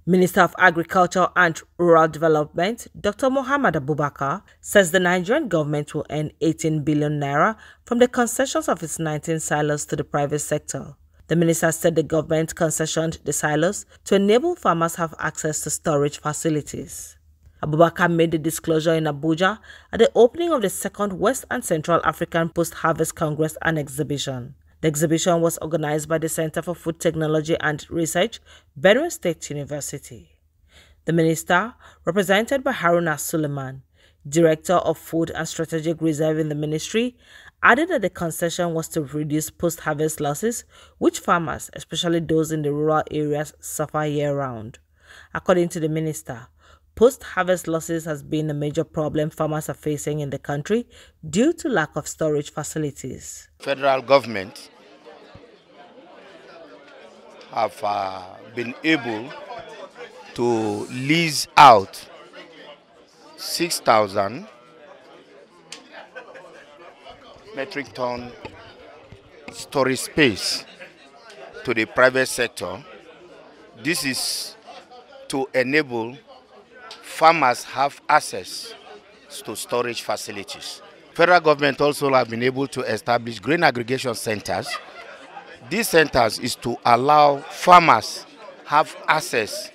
Minister of Agriculture and Rural Development, Dr. Mohammad Abubakar, says the Nigerian government will earn 18 billion naira from the concessions of its 19 silos to the private sector. The minister said the government concessioned the silos to enable farmers have access to storage facilities. Abubakar made the disclosure in Abuja at the opening of the second West and Central African Post-Harvest Congress and Exhibition. The exhibition was organized by the Center for Food Technology and Research, Benue State University. The minister, represented by Haruna Suleiman, Director of Food and Strategic Reserve in the ministry, added that the concession was to reduce post-harvest losses, which farmers, especially those in the rural areas, suffer year-round. According to the minister, post-harvest losses has been a major problem farmers are facing in the country due to lack of storage facilities. Federal government have been able to lease out 6,000 metric ton storage space to the private sector. This is to enable farmers have access to storage facilities. Federal government also have been able to establish grain aggregation centers. These centers is to allow farmers have access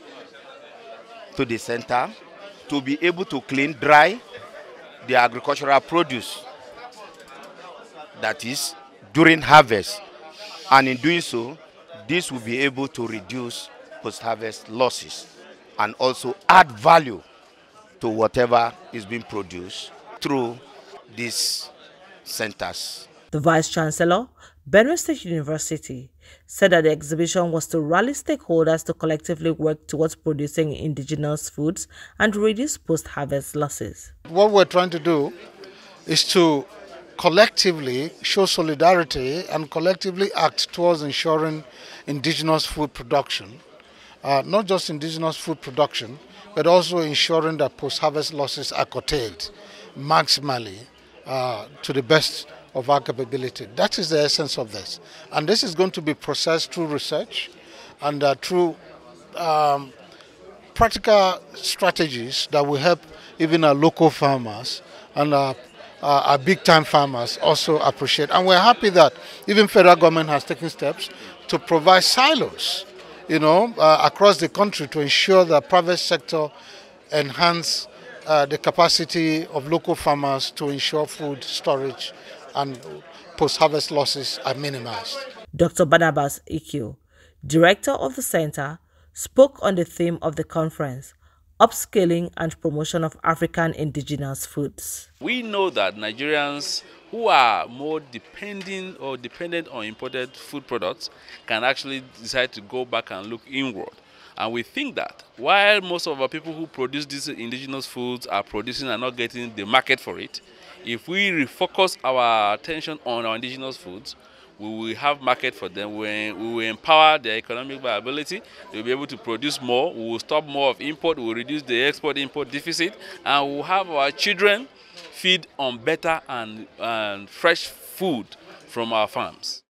to the center to be able to clean, dry the agricultural produce, that is during harvest, and in doing so, this will be able to reduce post-harvest losses and also add value to whatever is being produced through these centers. The Vice Chancellor, Benue State University, said that the exhibition was to rally stakeholders to collectively work towards producing indigenous foods and reduce post-harvest losses. What we're trying to do is to collectively show solidarity and collectively act towards ensuring indigenous food production, not just indigenous food production, but also ensuring that post-harvest losses are curtailed maximally to the best of our capability. That is the essence of this. And this is going to be processed through research and through practical strategies that will help even our local farmers and our big-time farmers also appreciate. And we're happy that even federal government has taken steps to provide silos, across the country to ensure that private sector enhance the capacity of local farmers to ensure food storage and post-harvest losses are minimized. Dr. Barnabas Ikio, director of the center, spoke on the theme of the conference, upscaling and promotion of African indigenous foods. We know that Nigerians who are more dependent on imported food products can actually decide to go back and look inward. And we think that while most of our people who produce these indigenous foods are producing and not getting the market for it, if we refocus our attention on our indigenous foods, we will have market for them. We will empower their economic viability. They will be able to produce more. We will stop more of import. We will reduce the export-import deficit, and we will have our children feed on better and fresh food from our farms.